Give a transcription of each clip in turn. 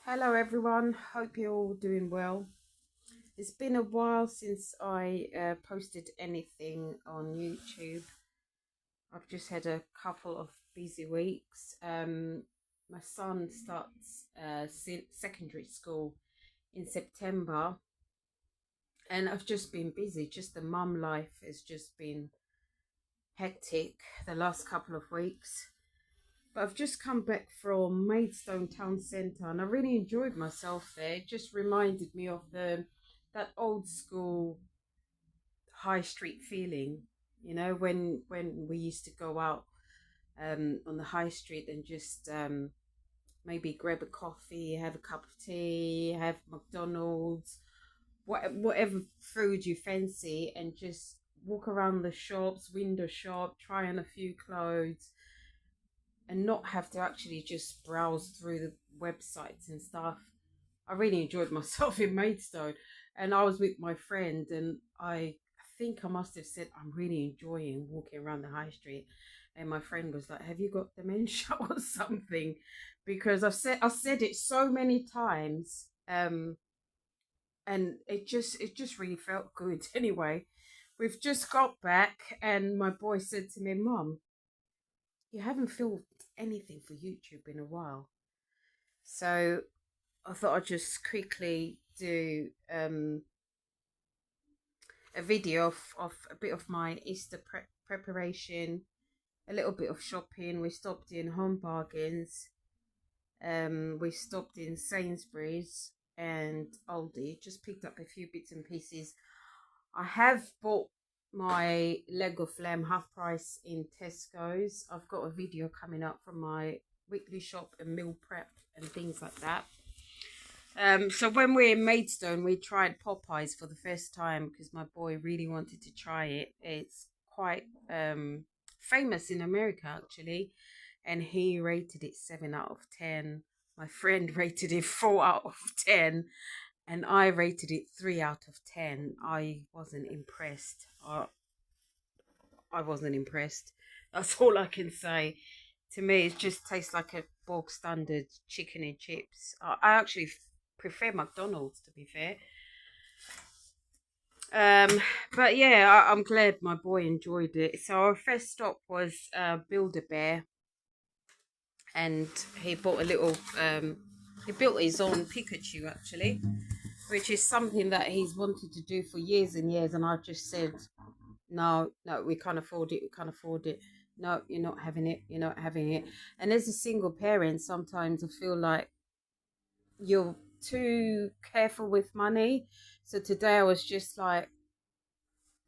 Hello everyone, hope you're all doing well. It's been a while since I posted anything on YouTube. I've just had a couple of busy weeks. My son starts secondary school in September, and I've just been busy. Just the mum life has just been hectic the last couple of weeks. But I've just come back from Maidstone Town Centre and I really enjoyed myself there. It just reminded me of the that old school high street feeling, when we used to go out on the high street and just maybe grab a coffee, have a cup of tea, have McDonald's, whatever food you fancy, and just walk around the shops, window shop, try on a few clothes, and not have to actually just browse through the websites and stuff. I really enjoyed myself in Maidstone, and I was with my friend, and I think I must have said I'm really enjoying walking around the high street, and my friend was like, "Have you got dementia or something?" Because I said it so many times, and it just really felt good. Anyway, we've just got back, and my boy said to me, "Mum, you haven't filmed anything for YouTube in a while." So I thought I'd just quickly do a video of a bit of my Easter preparation, a little bit of shopping. We stopped in Home Bargains, we stopped in Sainsbury's and Aldi, just picked up a few bits and pieces. I have bought my leg of lamb half price in Tesco's. I've got a video coming up from my weekly shop and meal prep and things like that. So when we're in Maidstone, we tried Popeyes for the first time because my boy really wanted to try it. It's quite famous in America actually, and he rated it 7 out of 10. My friend rated it 4 out of 10, and I rated it 3 out of 10. I wasn't impressed. I wasn't impressed. That's all I can say. To me, it just tastes like a bog standard chicken and chips. I actually prefer McDonald's, to be fair. Um, but yeah, I'm glad my boy enjoyed it. So our first stop was Build a Bear, and he bought a little. He built his own Pikachu actually, which is something that he's wanted to do for years and years. And I just said, no, no, we can't afford it. We can't afford it. No, you're not having it. You're not having it. And as a single parent, sometimes I feel like you're too careful with money. So today I was just like,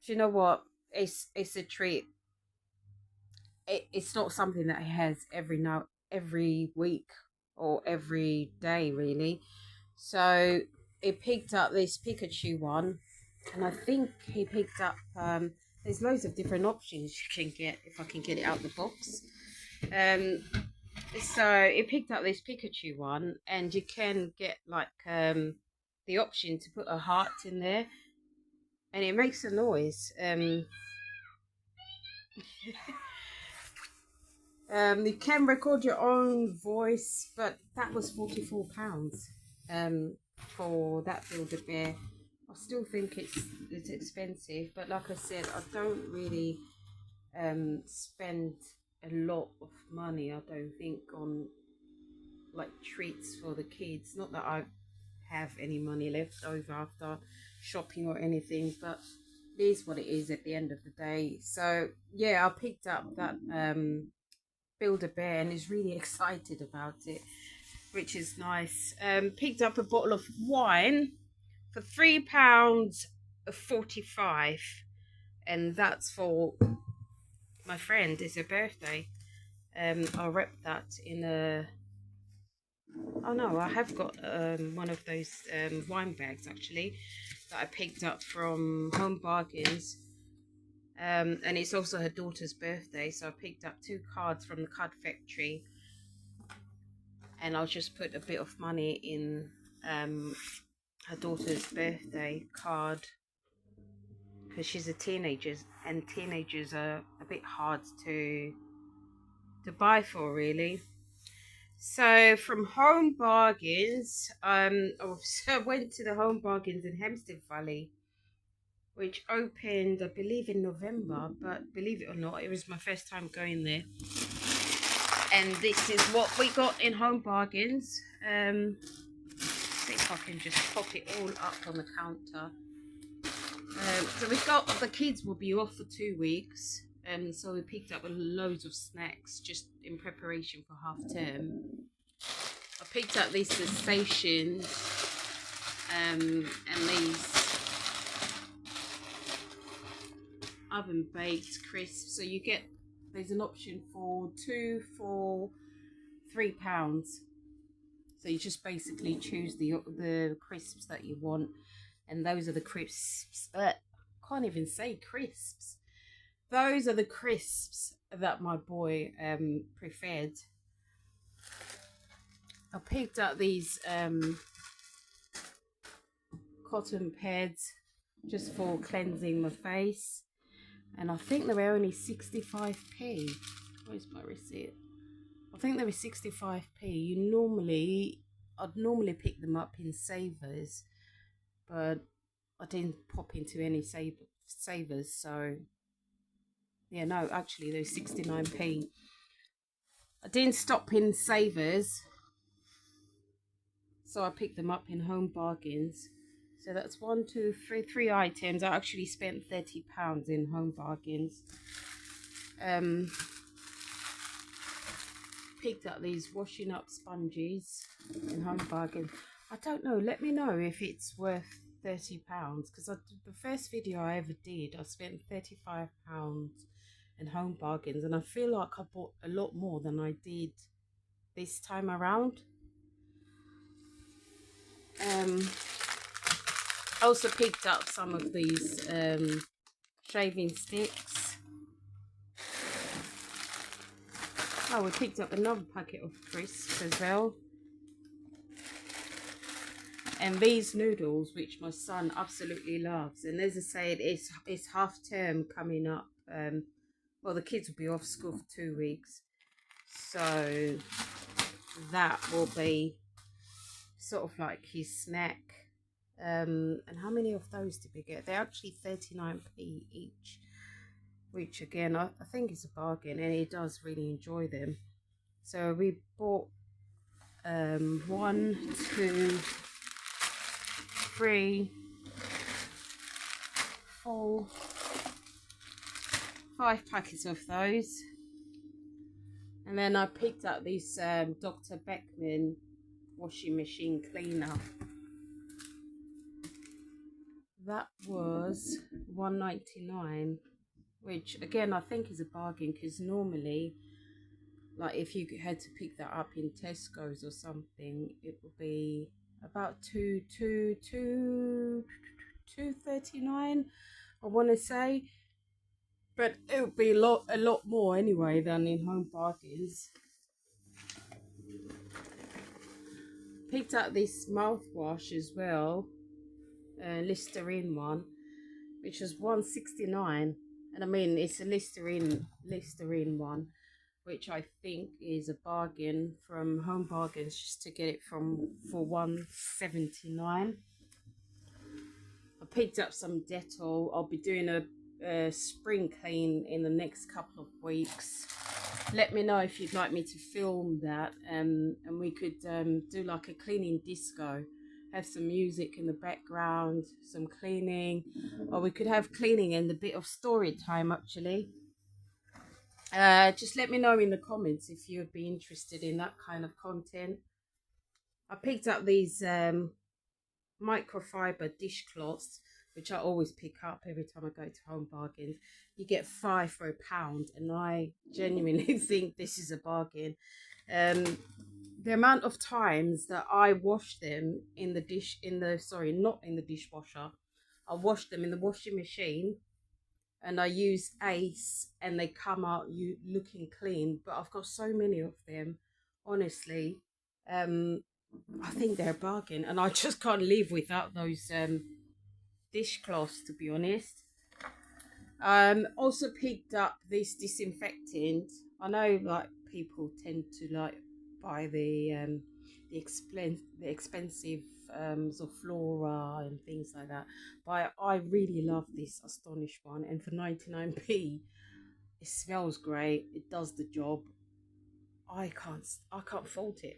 do you know what? It's a treat. It's not something that he has every week or every day really. So he picked up this Pikachu one, and I think he picked up. There's loads of different options you can get if I can get it out the box. Um, so he picked up this Pikachu one, and you can get like the option to put a heart in there, and it makes a noise. You can record your own voice, but that was £44 for that Build a Bear. I still think it's expensive, but like I said, I don't really spend a lot of money. I don't think on like treats for the kids. Not that I have any money left over after shopping or anything, but it is what it is at the end of the day. So yeah, I picked up that Build a Bear and is really excited about it, which is nice. Picked up a bottle of wine for £3.45, and that's for my friend. It's her birthday. I'll wrap that in a. Oh no, I have got one of those wine bags actually that I picked up from Home Bargains. And it's also her daughter's birthday, so I picked up 2 cards from the card factory, and I'll just put a bit of money in her daughter's birthday card because she's a teenager, and teenagers are a bit hard to buy for really. So from Home Bargains, I went to the Home Bargains in Hampstead Valley, which opened, I believe, in November. But believe it or not, it was my first time going there. And this is what we got in Home Bargains. See if I can just pop it all up on the counter. So we've got, the kids will be off for 2 weeks. So we picked up loads of snacks just in preparation for half term. I picked up these cetaceans and these oven baked crisps. So you get, there's an option for 2 for £3. So you just basically choose the crisps that you want, and those are the crisps. Can't even say crisps. Those are the crisps that my boy preferred. I picked up these cotton pads just for cleansing my face, and I think they were only 65p. Where's my receipt? I think they were 65p. I'd normally pick them up in Savers, but I didn't pop into any Savers, so yeah, no, actually they're 69p. I didn't stop in Savers, so I picked them up in Home Bargains. So that's 1, 2, 3, 3 items. I actually spent £30 in Home Bargains. Picked up these washing up sponges in Home Bargains. I don't know, let me know if it's worth £30, because the first video I ever did, I spent £35 in Home Bargains, and I feel like I bought a lot more than I did this time around. I also picked up some of these shaving sticks. Oh, we picked up another packet of crisps as well. And these noodles, which my son absolutely loves. And as I said, it's half term coming up. Well, the kids will be off school for 2 weeks. So that will be sort of like his snack. And how many of those did we get? They're actually 39p each, which again I think is a bargain, and he does really enjoy them. So we bought 1, 2, 3, 4, 5 packets of those. And then I picked up this Dr. Beckman washing machine cleaner. That was £1.99, which again I think is a bargain, because normally, like, if you had to pick that up in Tesco's or something, it would be about £2.39, I want to say, but it would be a lot more anyway than in Home Bargains. Picked up this mouthwash as well, Listerine one, which was £1.69, and I mean it's a Listerine one, which I think is a bargain from Home Bargains, just to get it for £1.79. I picked up some Dettol. I'll be doing a spring clean in the next couple of weeks. Let me know if you'd like me to film that, and we could do like a cleaning disco, have some music in the background, some cleaning, or we could have cleaning and a bit of story time actually. Just let me know in the comments if you'd be interested in that kind of content. I picked up these microfiber dishcloths, which I always pick up every time I go to Home Bargains. You get 5 for £1, and I genuinely think this is a bargain. The amount of times that I wash them in the not in the dishwasher, I wash them in the washing machine, and I use Ace, and they come out looking clean. But I've got so many of them, honestly. I think they're a bargain, and I just can't live without those dishcloths, to be honest. Also picked up this disinfectant. I know like people tend to like buy the expensive Zoflora and things like that. But I really love this Astonish one, and for 99p, it smells great. It does the job. I can't fault it.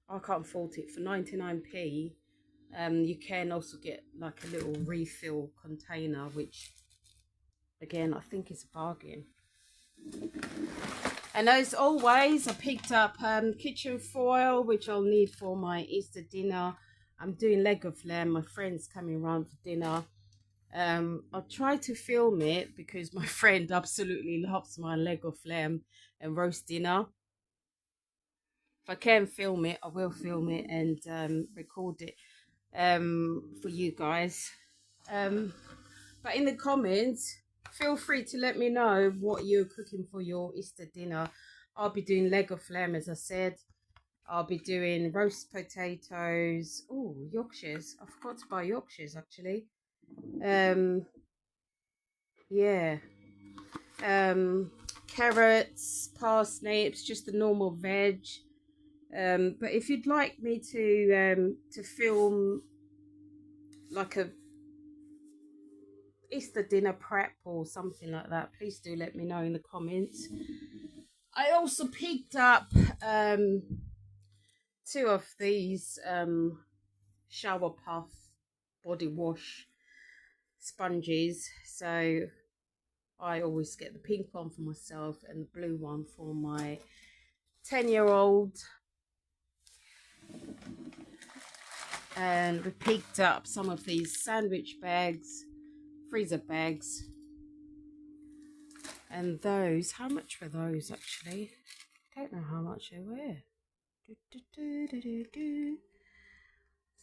I can't fault it for 99p. You can also get like a little refill container, which again I think is a bargain. And as always, I picked up kitchen foil, which I'll need for my Easter dinner. I'm doing leg of lamb. My friend's coming round for dinner. I'll try to film it because my friend absolutely loves my leg of lamb and roast dinner. If I can film it, I will film it and record it for you guys. But in the comments, feel free to let me know what you're cooking for your Easter dinner. I'll be doing leg of lamb, as I said. I'll be doing roast potatoes. Oh, Yorkshires. I forgot to buy Yorkshires, actually. Yeah. Carrots, parsnips, just the normal veg. But if you'd like me to film like a Easter dinner prep or something like that, please do let me know in the comments. I also picked up two of these shower puff body wash sponges, so I always get the pink one for myself and the blue one for my 10-year-old. And we picked up some of these sandwich bags, freezer bags, and those, how much were those actually? Don't know how much they were.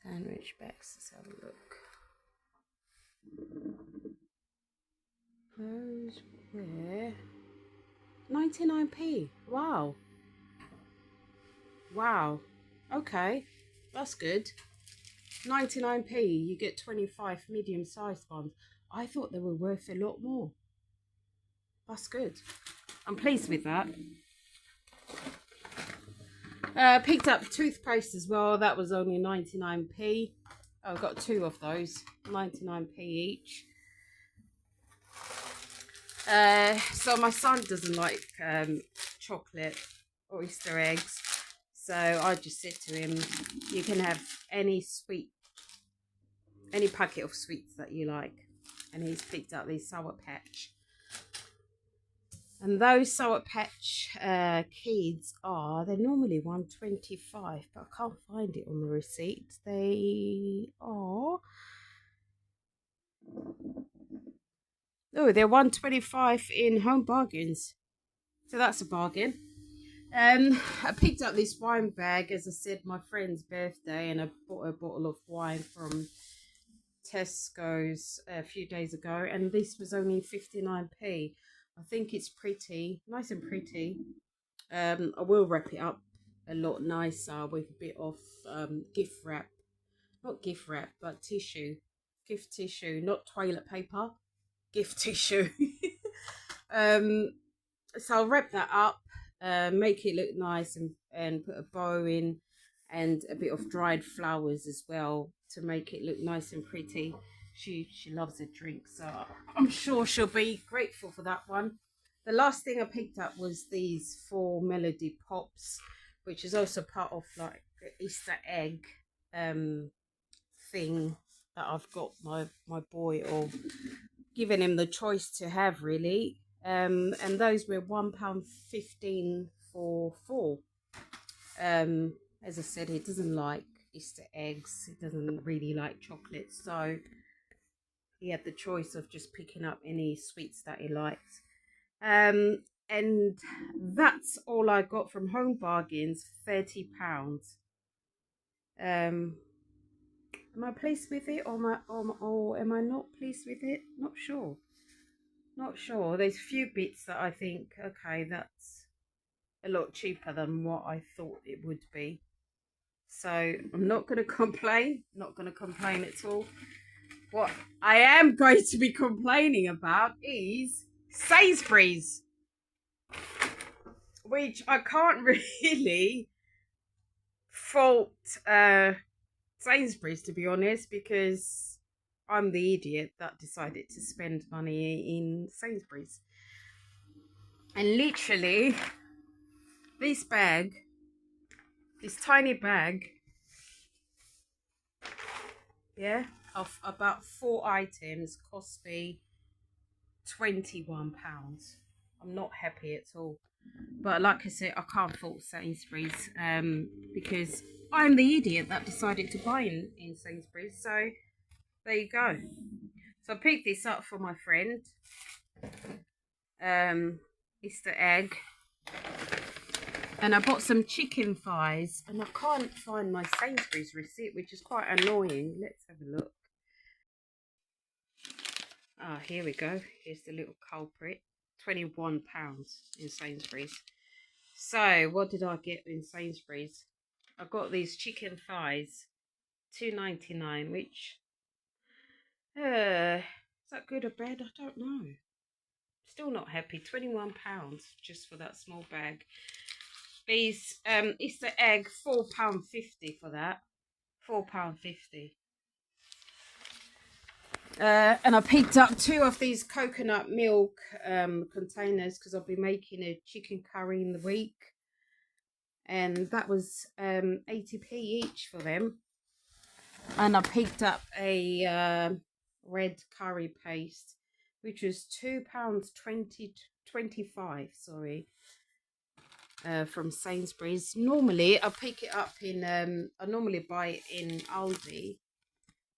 Sandwich bags, let's have a look. Those were 99p. Wow. Wow. Okay, that's good. 99p, you get 25 medium-sized ones. I thought they were worth a lot more. That's good. I'm pleased with that. Picked up toothpaste as well. That was only 99p. I've got two of those, 99p each. So my son doesn't like chocolate or Easter eggs. So I just said to him, you can have any packet of sweets that you like. And he's picked up these Sour Patch. And those Sour Patch kids they're normally $1.25, but I can't find it on the receipt. They are... Oh, they're $1.25 in Home Bargains. So that's a bargain. I picked up this wine bag, as I said, my friend's birthday, and I bought a bottle of wine from Tesco's a few days ago, and this was only 59p. I think it's pretty, nice and pretty. I will wrap it up a lot nicer with a bit of gift wrap. Not gift wrap, but tissue. Gift tissue, not toilet paper. Gift tissue. So I'll wrap that up, make it look nice, and put a bow in and a bit of dried flowers as well to make it look nice and pretty. She loves a drink, so I'm sure she'll be grateful for that one. The last thing I picked up was these 4 Melody Pops, which is also part of like the Easter egg thing that I've got my boy, or given him the choice to have, really. And those were £1.15 for 4. As I said, he doesn't like Easter eggs. He doesn't really like chocolate, so he had the choice of just picking up any sweets that he likes. And that's all I got from Home Bargains, £30. Am I pleased with it, or am I not pleased with it? Not sure. There's a few bits that I think, okay, that's a lot cheaper than what I thought it would be. So I'm not going to complain. Not going to complain at all. What I am going to be complaining about is Sainsbury's. which I can't really fault Sainsbury's, to be honest, because I'm the idiot that decided to spend money in Sainsbury's. And literally, this bag, this tiny bag, yeah, of about 4 items cost me £21. I'm not happy at all. But like I said, I can't fault Sainsbury's because I'm the idiot that decided to buy in Sainsbury's. So there you go. So I picked this up for my friend. It's the egg. And I bought some chicken thighs. And I can't find my Sainsbury's receipt, which is quite annoying. Let's have a look. Ah, here we go. Here's the little culprit. £21 in Sainsbury's. So, what did I get in Sainsbury's? I got these chicken thighs, £2.99, which, is that good or bad? I don't know. Still not happy. £21 just for that small bag. These, it's the egg, £4.50 for that. £4.50. And I picked up 2 of these coconut milk containers because I'll be making a chicken curry in the week. And that was 80p each for them. And I picked up a red curry paste, which was £2.25, sorry, from Sainsbury's. Normally, I pick it up in, I normally buy it in Aldi,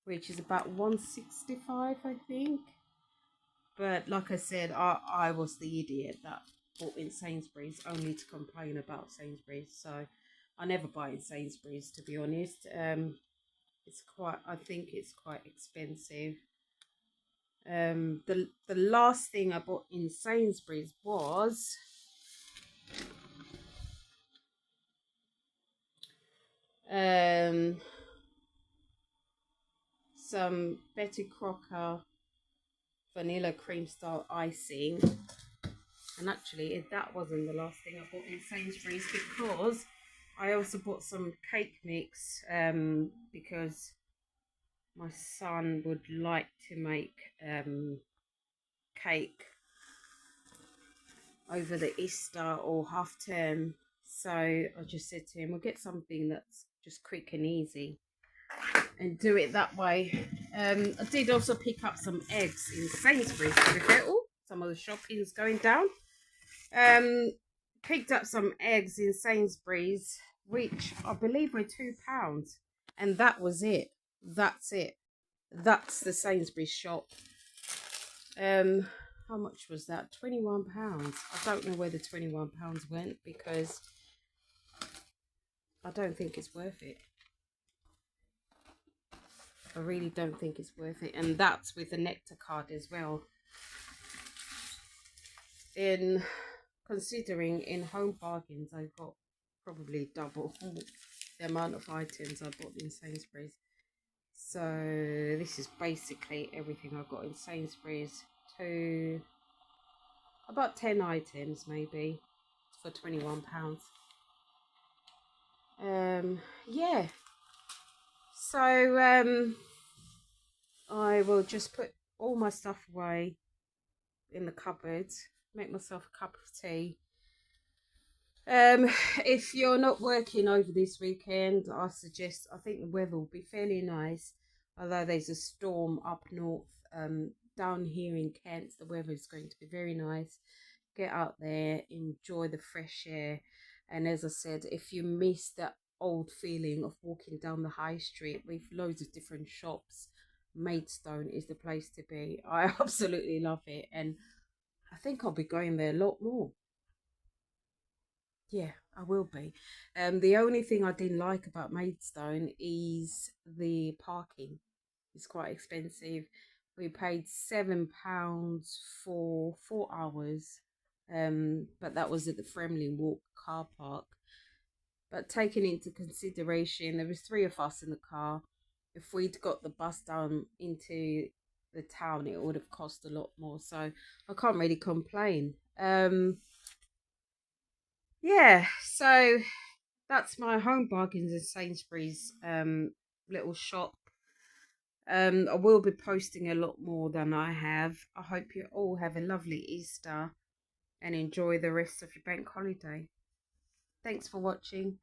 which is about £1.65, I think. But like I said, I was the idiot that bought in Sainsbury's only to complain about Sainsbury's. So I never buy in Sainsbury's, to be honest. I think it's quite expensive. The last thing I bought in Sainsbury's was some Betty Crocker vanilla cream style icing. And actually, that wasn't the last thing I bought in Sainsbury's, because I also bought some cake mix because my son would like to make cake over the Easter or half term. So I just said to him, we'll get something that's just quick and easy and do it that way. I did also pick up some eggs in Sainsbury's. Oh, some of the shopping's going down. Picked up some eggs in Sainsbury's, which I believe were £2. And that was it. That's it. That's the Sainsbury's shop. How much was that? £21. I don't know where the £21 went, because I don't think it's worth it. I really don't think it's worth it. And that's with the Nectar card as well. Considering in Home Bargains, I got probably double the amount of items I bought in Sainsbury's. So this is basically everything I got in Sainsbury's. About 10 items maybe for £21. Yeah. So I will just put all my stuff away in the cupboard, make myself a cup of tea. If you're not working over this weekend, I think the weather will be fairly nice, although there's a storm up north. Down here in Kent, the weather is going to be very nice. Get out there, enjoy the fresh air. And as I said, if you miss that old feeling of walking down the high street with loads of different shops, Maidstone is the place to be. I absolutely love it, and I think I'll be going there a lot more. Yeah, I will be. The only thing I didn't like about Maidstone is the parking. It's quite expensive. We paid £7 for 4 hours, but that was at the Fremley Walk car park. But taking into consideration, there was 3 of us in the car. If we'd got the bus down into the town, it would have cost a lot more. So I can't really complain. Yeah, so that's my home bargains in Sainsbury's little shop. I will be posting a lot more than I have. I hope you all have a lovely Easter and enjoy the rest of your bank holiday. Thanks for watching.